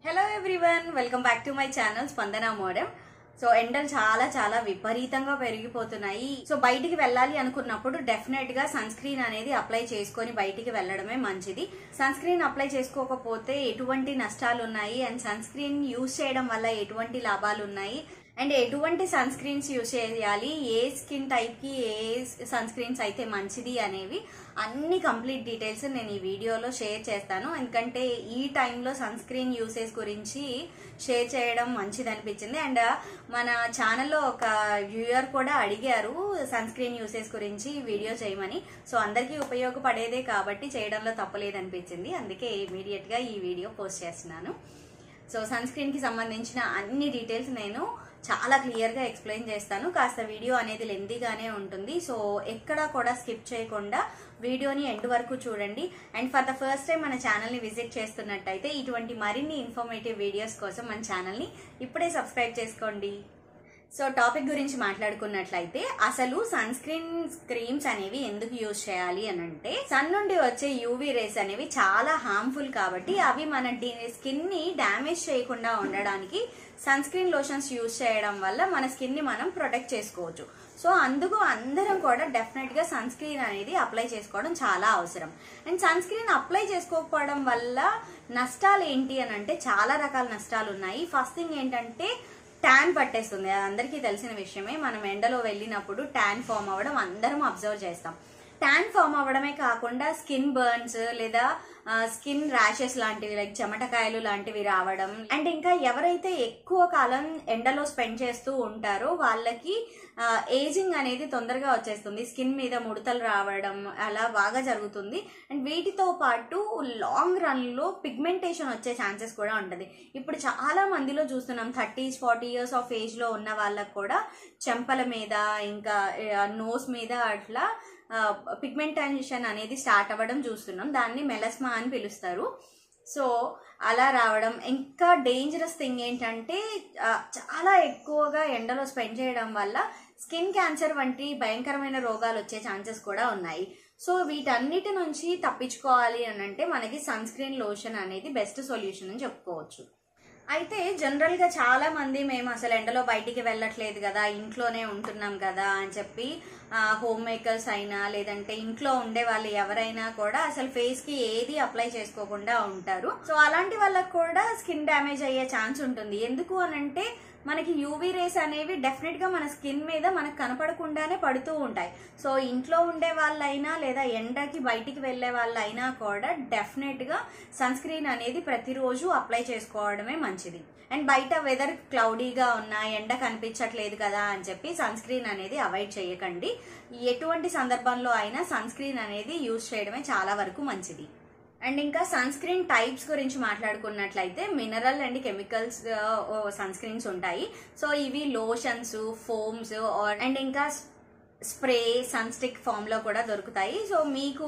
Hello everyone, welcome back to my channel స్పందన modem. So ఎండలు చాలా విపరీతంగా పెరిగిపోతున్నాయి. సో బయటికి వెళ్ళాలి అనుకున్నప్పుడు డెఫినెట్ గా సన్ స్క్రీన్ అనేది అప్లై చేసుకొని బయటికి వెళ్ళడమే మంచిది. సన్ స్క్రీన్ అప్లై చేసుకోకపోతే ఎటువంటి నష్టాలు ఉన్నాయి అండ్ సన్ స్క్రీన్ యూజ్ చేయడం వల్ల ఎటువంటి లాభాలు ఉన్నాయి అండ్ ఎటువంటి సన్ స్క్రీన్స్ యూజ్ చేయాలి, ఏ స్కిన్ టైప్ కి ఏ సన్ స్క్రీన్స్ అయితే మంచిది అనేవి అన్ని కంప్లీట్ డీటెయిల్స్ నేను ఈ వీడియోలో షేర్ చేస్తాను. ఎందుకంటే ఈ టైంలో సన్ స్క్రీన్ యూసేజ్ గురించి షేర్ చేయడం మంచిది అనిపించింది. అండ్ మన ఛానల్లో ఒక వ్యూయర్ కూడా అడిగారు సన్ స్క్రీన్ యూసేజ్ గురించి వీడియో చేయమని. సో అందరికీ ఉపయోగపడేదే కాబట్టి చేయడంలో తప్పలేదనిపించింది. అందుకే ఇమీడియట్ గా ఈ వీడియో పోస్ట్ చేస్తున్నాను. సో సన్ స్క్రీన్ కి సంబంధించిన అన్ని డీటెయిల్స్ నేను చాలా క్లియర్ గా ఎక్స్ప్లెయిన్ చేస్తాను. కాస్త వీడియో అనేది లెంతీగానే ఉంటుంది. సో ఎక్కడా కూడా స్కిప్ చేయకుండా వీడియోని ఎండ్ వరకు చూడండి. And for the first time మన ఛానల్ ని విజిట్ చేస్తున్నట్టయితే ఇటువంటి మరిన్ని ఇన్ఫర్మేటివ్ వీడియోస్ కోసం మన ఛానల్ ని ఇప్పుడే సబ్స్క్రైబ్ చేసుకోండి. సో టాపిక్ గురించి మాట్లాడుకున్నట్లయితే అసలు సన్ స్క్రీన్ క్రీమ్స్ అనేవి ఎందుకు యూజ్ చేయాలి అని అంటే, సన్ నుండి వచ్చే యూవీ రేస్ అనేవి చాలా హార్మ్ఫుల్ కాబట్టి అవి మన స్కిన్ ని డ్యామేజ్ చేయకుండా ఉండడానికి సన్ స్క్రీన్ లోషన్స్ యూజ్ చేయడం వల్ల మన స్కిన్ ని మనం ప్రొటెక్ట్ చేసుకోవచ్చు. సో అందుకు అందరం కూడా డెఫినెట్ గా సన్ స్క్రీన్ అనేది అప్లై చేసుకోవడం చాలా అవసరం. అండ్ సన్ స్క్రీన్ అప్లై చేసుకోకపోవడం వల్ల నష్టాలు ఏంటి అని అంటే చాలా రకాల నష్టాలు ఉన్నాయి. ఫస్ట్ థింగ్ ఏంటంటే ట్యాన్ పట్టేస్తుంది. అది అందరికీ తెలిసిన విషయమే. మనం ఎండలో వెళ్ళినప్పుడు ట్యాన్ ఫామ్ అవ్వడం అందరం అబ్జర్వ్ చేస్తాం. ట్యాన్ ఫామ్ అవ్వడమే కాకుండా స్కిన్ బర్న్స్ లేదా స్కిన్ ర్యాషెస్ లాంటివి లైక్ చెమటకాయలు లాంటివి రావడం అండ్ ఇంకా ఎవరైతే ఎక్కువ కాలం ఎండలో స్పెండ్ చేస్తూ ఉంటారో వాళ్ళకి ఏజింగ్ అనేది తొందరగా వచ్చేస్తుంది. స్కిన్ మీద ముడతలు రావడం అలా బాగా జరుగుతుంది. అండ్ వీటితో పాటు లాంగ్ రన్ లో పిగ్మెంటేషన్ వచ్చే ఛాన్సెస్ కూడా ఉంటుంది. ఇప్పుడు చాలా మందిలో చూస్తున్నాం 30-40 years ఆఫ్ ఏజ్ లో ఉన్న వాళ్ళకు కూడా చెంపల మీద ఇంకా నోస్ మీద అట్లా పిగ్మెంటేషన్ అనేది స్టార్ట్ అవ్వడం చూస్తున్నాం. దాన్ని మెలస్మా అని పిలుస్తారు. సో అలా రావడం. ఇంకా డేంజరస్ థింగ్ ఏంటంటే చాలా ఎక్కువగా ఎండలో స్పెండ్ చేయడం వల్ల స్కిన్ క్యాన్సర్ వంటి భయంకరమైన రోగాలు వచ్చే ఛాన్సెస్ కూడా ఉన్నాయి. సో వీటన్నిటి నుంచి తప్పించుకోవాలి అని అంటే మనకి సన్ స్క్రీన్ లోషన్ అనేది బెస్ట్ సొల్యూషన్ అని చెప్పుకోవచ్చు. అయితే జనరల్ గా చాలా మంది మేము అసలు ఎండలో బయటికి వెళ్ళట్లేదు కదా, ఇంట్లోనే ఉంటున్నాం కదా అని చెప్పి హోమ్ మేకర్స్ అయినా లేదంటే ఇంట్లో ఉండే వాళ్ళు ఎవరైనా కూడా అసలు ఫేస్ కి ఏది అప్లై చేసుకోకుండా ఉంటారు. సో అలాంటి వాళ్ళకు కూడా స్కిన్ డ్యామేజ్ అయ్యే ఛాన్స్ ఉంటుంది. ఎందుకు అనంటే మనకి యూవీ రేస్ అనేవి డెఫినెట్ గా మన స్కిన్ మీద మనకు కనపడకుండానే పడుతూ ఉంటాయి. సో ఇంట్లో ఉండే వాళ్ళైనా లేదా ఎండకి బయటికి వెళ్లే వాళ్ళైనా కూడా డెఫినెట్ గా సన్ స్క్రీన్ అనేది ప్రతిరోజు అప్లై చేసుకోవడమే మంచిది. అండ్ బయట వెదర్ క్లౌడీగా ఉన్నా ఎండ కనిపించట్లేదు కదా అని చెప్పి సన్ స్క్రీన్ అనేది అవాయిడ్ చేయకండి. ఎటువంటి సందర్భంలో అయినా సన్ స్క్రీన్ అనేది యూజ్ చేయడమే చాలా వరకు మంచిది. అండ్ ఇంకా సన్ స్క్రీన్ టైప్స్ గురించి మాట్లాడుకున్నట్లయితే mineral and chemicals sunscreens ఉంటాయి. సో ఇవి లోషన్స్, ఫోమ్స్ అండ్ ఇంకా స్ప్రే, సన్ స్టిక్ ఫామ్ లో కూడా దొరుకుతాయి. సో మీకు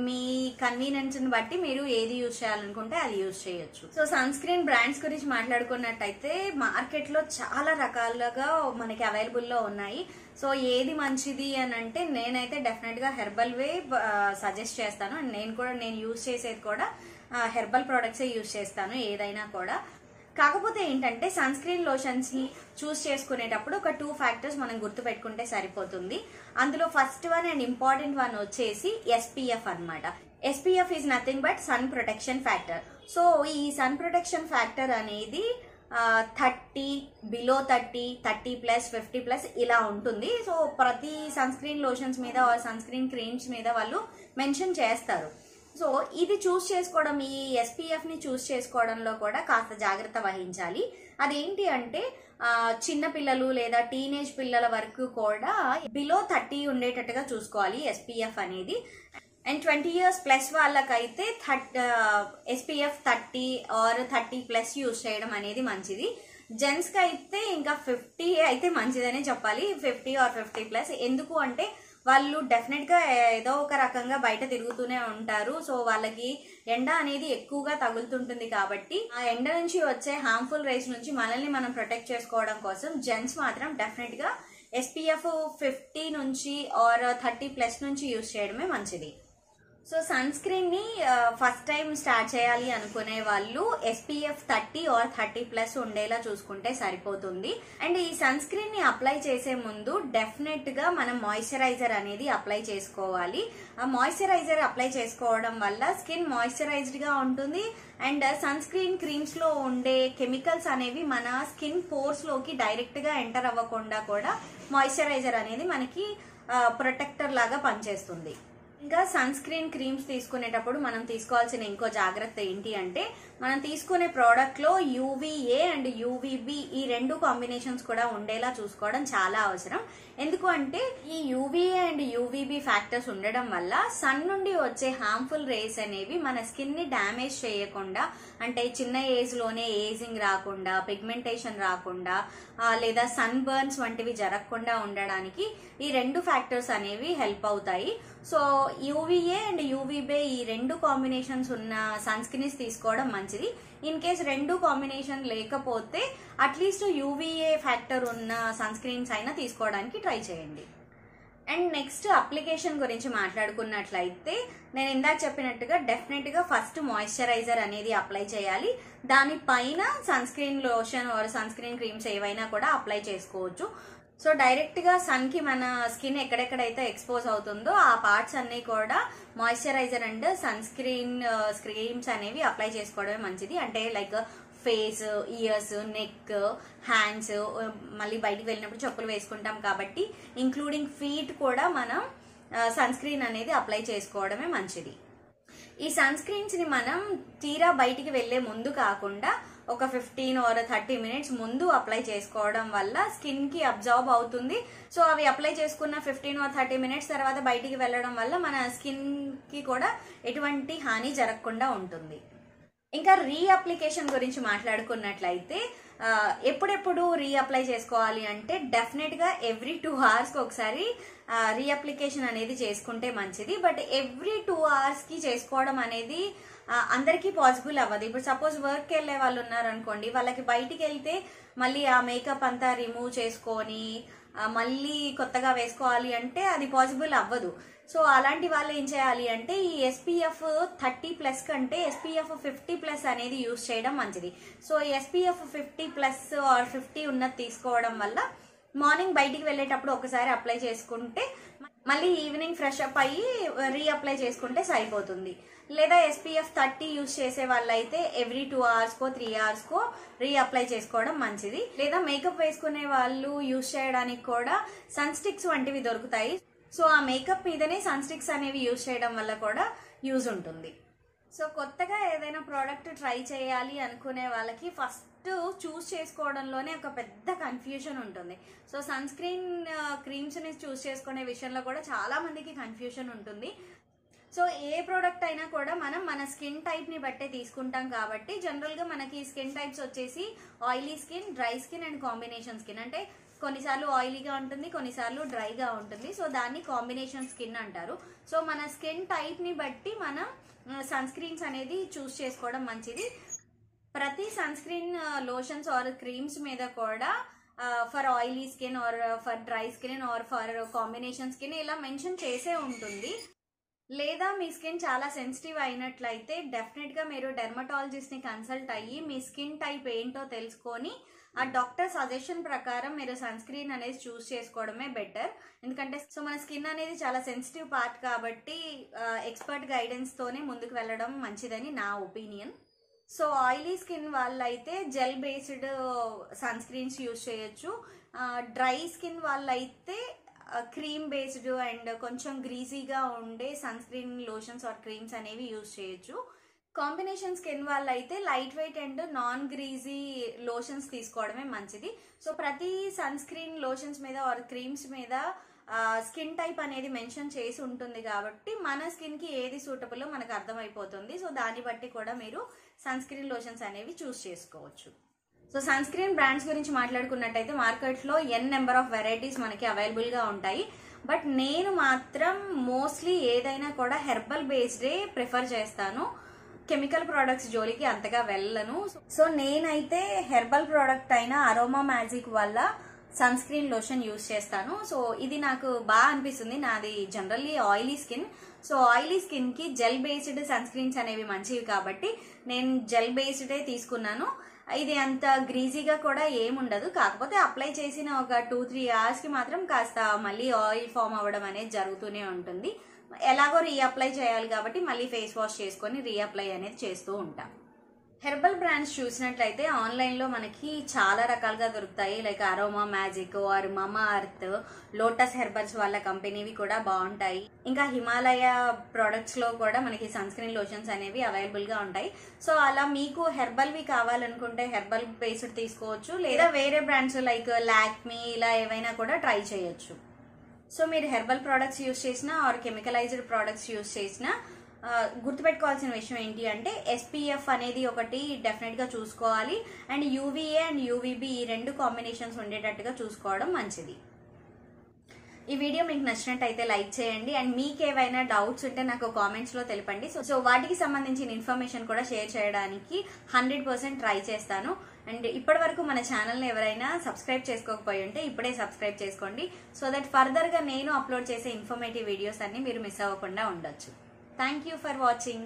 మీ కన్వీనియన్స్ ని బట్టి మీరు ఏది యూజ్ చేయాలనుకుంటే అది యూజ్ చేయొచ్చు. సో సన్ స్క్రీన్ బ్రాండ్స్ గురించి మాట్లాడుకున్నట్టయితే మార్కెట్ లో చాలా రకాలుగా మనకి అవైలబుల్ లో ఉన్నాయి. సో ఏది మంచిది అని అంటే నేనైతే డెఫినెట్ గా హెర్బల్ వే సజెస్ట్ చేస్తాను. అండ్ నేను యూజ్ చేసేది కూడా హెర్బల్ ప్రొడక్ట్స్ యూజ్ చేస్తాను ఏదైనా కూడా. కాకపోతే ఏంటంటే సన్ స్క్రీన్ లోషన్స్ ని చూస్ చేసుకునేటప్పుడు ఒక 2 ఫ్యాక్టర్స్ మనం గుర్తు పెట్టుకుంటే సరిపోతుంది. అందులో first one and important one వచ్చేసి SPF అన్నమాట. SPF is nothing but sun protection factor. So ఈ సన్ ప్రొటెక్షన్ ఫ్యాక్టర్ అనేది 30, బిలో 30+, 50+ ఇలా ఉంటుంది. సో ప్రతి సన్ స్క్రీన్ లోషన్స్ మీద సన్ స్క్రీన్ క్రీమ్స్ మీద వాళ్ళు మెన్షన్ చేస్తారు. సో ఇది చూస్ చేసుకోవడం, ఈ SPF ని చూస్ చేసుకోవడంలో కూడా కాస్త జాగ్రత్త వహించాలి. అదేంటి అంటే చిన్న పిల్లలు లేదా టీనేజ్ పిల్లల వరకు కూడా బిలో 30 ఉండేటట్టుగా చూసుకోవాలి SPF అనేది. అండ్ 20 years+ వాళ్ళకైతే SPF 30 ఆర్ 30+ యూజ్ చేయడం అనేది మంచిది. జెంట్స్ కి అయితే ఇంకా 50 అయితే మంచిదనే చెప్పాలి, 50 ఆర్ 50+. ఎందుకు అంటే వాళ్ళు డెఫినెట్ గా ఏదో ఒక రకంగా బయట తిరుగుతూనే ఉంటారు. సో వాళ్ళకి ఎండ అనేది ఎక్కువగా తగులుతుంటుంది కాబట్టి ఆ ఎండ నుంచి వచ్చే హార్మ్ఫుల్ రేస్ నుంచి మనల్ని మనం ప్రొటెక్ట్ చేసుకోవడం కోసం జెంట్స్ మాత్రం డెఫినెట్ గా SPF 50 నుంచి ఆర్ 30+ నుంచి యూజ్ చేయడమే మంచిది. సో సన్ స్క్రీన్ ని ఫస్ట్ టైం స్టార్ట్ చేయాలి అనుకునే వాళ్ళు SPF 30 ఆర్ 30+ ఉండేలా చూసుకుంటే సరిపోతుంది. అండ్ ఈ సన్ స్క్రీన్ ని అప్లై చేసే ముందు డెఫినెట్ గా మనం మాయిశ్చరైజర్ అనేది అప్లై చేసుకోవాలి. ఆ మాయిశ్చరైజర్ అప్లై చేసుకోవడం వల్ల స్కిన్ మాయిశ్చరైజ్డ్ గా ఉంటుంది. అండ్ సన్ స్క్రీన్ క్రీమ్స్ లో ఉండే కెమికల్స్ అనేవి మన స్కిన్ పోర్స్ లోకి డైరెక్ట్ గా ఎంటర్ అవ్వకుండా కూడా మాయిశ్చరైజర్ అనేది మనకి ప్రొటెక్టర్ లాగా పనిచేస్తుంది. ఇంకా సన్ స్క్రీన్ క్రీమ్స్ తీసుకునేటప్పుడు మనం తీసుకోవాల్సిన ఇంకో జాగ్రత్త ఏంటి అంటే, మనం తీసుకునే ప్రోడక్ట్ లో UVA అండ్ UVB ఈ రెండు కాంబినేషన్స్ కూడా ఉండేలా చూసుకోవడం చాలా అవసరం. ఎందుకు అంటే ఈ UVA అండ్ UVB ఫ్యాక్టర్స్ ఉండడం వల్ల సన్ నుండి వచ్చే హార్మ్ఫుల్ రేస్ అనేవి మన స్కిన్ ని డ్యామేజ్ చేయకుండా, అంటే చిన్న ఏజ్ లోనే ఏజింగ్ రాకుండా, పిగ్మెంటేషన్ రాకుండా, లేదా సన్ బర్న్స్ వంటివి జరగకుండా ఉండడానికి ఈ రెండు ఫ్యాక్టర్స్ అనేవి హెల్ప్ అవుతాయి. సో UVA అండ్ UVB ఈ రెండు కాంబినేషన్స్ ఉన్న సన్ స్క్రీన్స్ తీసుకోవడం మంచిది. ఇన్ కేస్ రెండు కాంబినేషన్ లేకపోతే అట్లీస్ట్ UVA ఫ్యాక్టర్ ఉన్న సన్ స్క్రీన్స్ అయినా తీసుకోవడానికి ట్రై చేయండి. అండ్ నెక్స్ట్ అప్లికేషన్ గురించి మాట్లాడుకున్నట్లయితే, నేను ఇందాక చెప్పినట్టుగా డెఫినెట్ గా ఫస్ట్ మాయిశ్చరైజర్ అనేది అప్లై చేయాలి. దానిపైన sunscreen lotion or sunscreen creams ఏవైనా కూడా అప్లై చేసుకోవచ్చు. సో డైరెక్ట్ గా సన్ కి మన స్కిన్ ఎక్కడెక్కడైతే ఎక్స్పోజ్ అవుతుందో ఆ పార్ట్స్ అన్ని కూడా moisturiser and sunscreen creams అనేవి అప్లై చేసుకోవడమే మంచిది. అంటే like face, ears, neck, hands, మళ్ళీ బయటికి వెళ్ళినప్పుడు చెప్పులు వేసుకుంటాం కాబట్టి ఇంక్లూడింగ్ ఫీట్ కూడా మనం సన్ స్క్రీన్ అనేది అప్లై చేసుకోవడమే మంచిది. ఈ సన్ స్క్రీన్స్ ని మనం తీరా బయటికి వెళ్లే ముందు కాకుండా ఒక 15 or 30 minutes ముందు అప్లై చేసుకోవడం వల్ల స్కిన్ కి అబ్జార్బ్ అవుతుంది. సో అవి అప్లై చేసుకున్న 15 or 30 minutes తర్వాత బయటికి వెళ్ళడం వల్ల మన స్కిన్ కి కూడా ఎటువంటి హాని జరగకుండా ఉంటుంది. ఇంకా రీఅప్లికేషన్ గురించి మాట్లాడుకున్నట్లయితే, ఎప్పుడెప్పుడు రీఅప్లై చేసుకోవాలి అంటే డెఫినెట్ గా ఎవ్రీ 2 hours కి ఒకసారి రీఅప్లికేషన్ అనేది చేసుకుంటే మంచిది. బట్ ఎవ్రీ 2 hours కి చేసుకోవడం అనేది అందరికీ పాసిబుల్ అవ్వదు. ఇప్పుడు సపోజ్ వర్క్ వెళ్ళే వాళ్ళు ఉన్నారనుకోండి, వాళ్ళకి బయటికి వెళ్తే మళ్ళీ ఆ మేకప్ అంతా రిమూవ్ చేసుకొని మళ్ళీ కొత్తగా వేసుకోవాలి అంటే అది పాసిబుల్ అవ్వదు. సో అలాంటి వాళ్ళు ఏం చేయాలి అంటే ఈ SPF 30+ కంటే SPF 50+ అనేది యూజ్ చేయడం మంచిది. సో SPF 50+ ఆర్ 50 ఉన్నది తీసుకోవడం వల్ల మార్నింగ్ బయటికి వెళ్ళేటప్పుడు ఒకసారి అప్లై చేసుకుంటే మళ్ళీ ఈవినింగ్ ఫ్రెష్ అప్ అయ్యి రీఅప్లై చేసుకుంటే సరిపోతుంది. లేదా SPF 30 యూజ్ చేసే వాళ్ళైతే ఎవ్రీ 2 hours కో 3 hours కో రీఅప్లై చేసుకోవడం మంచిది. లేదా మేకప్ వేసుకునే వాళ్ళు యూజ్ చేయడానికి కూడా సన్ స్టిక్స్ వంటివి దొరుకుతాయి. సో ఆ మేకప్ మీదనే సన్ స్టిక్స్ అనేవి యూజ్ చేయడం వల్ల కూడా యూజ్ ఉంటుంది. సో కొత్తగా ఏదైనా ప్రోడక్ట్ ట్రై చేయాలి అనుకునే వాళ్ళకి ఫస్ట్ చూస్ చేసుకోవడంలోనే ఒక పెద్ద కన్ఫ్యూజన్ ఉంటుంది. సో సన్ స్క్రీన్ క్రీమ్స్ ని చూస్ చేసుకునే విషయంలో కూడా చాలా మందికి కన్ఫ్యూజన్ ఉంటుంది. సో ఏ ప్రోడక్ట్ అయినా కూడా మనం మన స్కిన్ టైప్ ని బట్టే తీసుకుంటాం కాబట్టి జనరల్ గా మనకి స్కిన్ టైప్స్ వచ్చేసి oily skin, dry skin and combination skin. అంటే కొన్నిసార్లు ఆయిలీగా ఉంటుంది, కొన్నిసార్లు డ్రైగా ఉంటుంది. సో దాన్ని కాంబినేషన్ స్కిన్ అంటారు. సో మన స్కిన్ టైప్ ని బట్టి మనం సన్ స్క్రీన్స్ అనేది చూస్ చేసుకోవడం మంచిది. ప్రతి sunscreen lotions or creams మీద కూడా for oily skin or for dry skin or for combination skin ఇలా మెన్షన్ చేసే ఉంటుంది. లేదా మీ స్కిన్ చాలా సెన్సిటివ్ అయినట్లయితే డెఫినెట్ గా మీరు డెర్మటాలజిస్ట్ ని కన్సల్ట్ అయ్యి మీ స్కిన్ టైప్ ఏంటో తెలుసుకొని ఆ డాక్టర్ సజెషన్ ప్రకారం మీరు సన్ స్క్రీన్ అనేది చూస్ చేసుకోవడమే బెటర్. ఎందుకంటే సో మన స్కిన్ అనేది చాలా సెన్సిటివ్ పార్ట్ కాబట్టి ఎక్స్పర్ట్ గైడెన్స్ తోనే ముందుకు వెళ్ళడం మంచిదని నా ఒపీనియన్. సో ఆయిలీ స్కిన్ వాళ్ళైతే gel based sunscreens use చేయొచ్చు. డ్రై స్కిన్ వాళ్ళైతే క్రీమ్ బేస్డ్ అండ్ కొంచెం గ్రీజీగా ఉండే sunscreen lotions or creams అనేవి యూజ్ చేయొచ్చు. కాంబినేషన్ స్కిన్ వాళ్ళైతే lightweight and non greasy lotions తీసుకోవడమే మంచిది. సో ప్రతి సన్ స్క్రీన్ లోషన్స్ మీద ఆర్ క్రీమ్స్ మీద స్కిన్ టైప్ అనేది మెన్షన్ చేసి ఉంటుంది కాబట్టి మన స్కిన్ కి ఏది సూటబుల్ మనకు అర్థమైపోతుంది. సో దాన్ని బట్టి కూడా మీరు సన్ స్క్రీన్ లోషన్స్ అనేవి చూస్ చేసుకోవచ్చు. సో సన్ స్క్రీన్ బ్రాండ్స్ గురించి మాట్లాడుకున్నట్టయితే మార్కెట్ లో నెంబర్ ఆఫ్ వెరైటీస్ మనకి అవైలబుల్ గా ఉంటాయి. బట్ నేను మాత్రం మోస్ట్లీ ఏదైనా కూడా హెర్బల్ బేస్డే ప్రిఫర్ చేస్తాను. కెమికల్ ప్రొడక్ట్స్ జోలికి అంతగా వెళ్ళను. సో నేనైతే హెర్బల్ ప్రోడక్ట్ అయిన అరోమా మ్యాజిక్ వల్ల సన్ స్క్రీన్ లోషన్ యూజ్ చేస్తాను. సో ఇది నాకు బాగా అనిపిస్తుంది. నాది generally oily skin. So oily skin కి జెల్ బేస్డ్ సన్ స్క్రీన్స్ అనేవి మంచివి కాబట్టి నేను జెల్ బేస్డే తీసుకున్నాను. ఇది అంత గ్రీజీగా కూడా ఏముండదు. కాకపోతే అప్లై చేసిన ఒక 2-3 hours కి మాత్రం కాస్త మళ్ళీ ఆయిల్ ఫామ్ అవ్వడం అనేది జరుగుతూనే ఉంటుంది. ఎలాగో రీఅప్లై చేయాలి కాబట్టి మళ్ళీ ఫేస్ వాష్ చేసుకొని రీఅప్లై అనేది చేస్తూ ఉంటాం. హెర్బల్ బ్రాండ్స్ చూసినట్లయితే ఆన్లైన్ లో మనకి చాలా రకాలుగా దొరుకుతాయి. Like Aroma Magic or Mamaearth, Lotus Herbals వాళ్ళ కంపెనీవి కూడా బాగుంటాయి. ఇంకా హిమాలయ ప్రొడక్ట్స్ లో కూడా మనకి సన్ స్క్రీన్ లోషన్స్ అనేవి అవైలబుల్ గా ఉంటాయి. సో అలా మీకు హెర్బల్ వి కావాలనుకుంటే హెర్బల్ బేస్డ్ తీసుకోవచ్చు, లేదా వేరే బ్రాండ్స్ లైక్ లాక్మీ ఇలా ఏవైనా కూడా ట్రై చేయొచ్చు. సో మీరు హెర్బల్ ప్రొడక్ట్స్ యూజ్ చేసినా ఆర్ కెమికలైజ్డ్ ప్రొడక్ట్స్ యూజ్ చేసినా గుర్తుపెట్టుకోవాల్సిన విషయం ఏంటి అంటే ఎస్పీఎఫ్ అనేది ఒకటి డెఫినెట్ గా చూసుకోవాలి. అండ్ యూవీఏ అండ్ యూవీబీ ఈ 2 కాంబినేషన్స్ ఉండేటట్టుగా చూసుకోవడం మంచిది. ఈ వీడియో మీకు నచ్చినట్టయితే లైక్ చేయండి. అండ్ మీకు ఏవైనా డౌట్స్ ఉంటే నాకు కామెంట్స్ లో తెలపండి. సో వాటికి సంబంధించిన ఇన్ఫర్మేషన్ కూడా షేర్ చేయడానికి 100% ట్రై చేస్తాను. అండ్ ఇప్పటి వరకు మన ఛానల్ ని ఎవరైనా సబ్స్క్రైబ్ చేసుకోకపోయి ఉంటే ఇప్పుడే సబ్స్క్రైబ్ చేసుకోండి. సో దట్ ఫర్దర్ గా నేను అప్లోడ్ చేసే ఇన్ఫర్మేటివ్ వీడియోస్ అన్ని మీరు మిస్ అవ్వకుండా ఉండొచ్చు. Thank you for watching.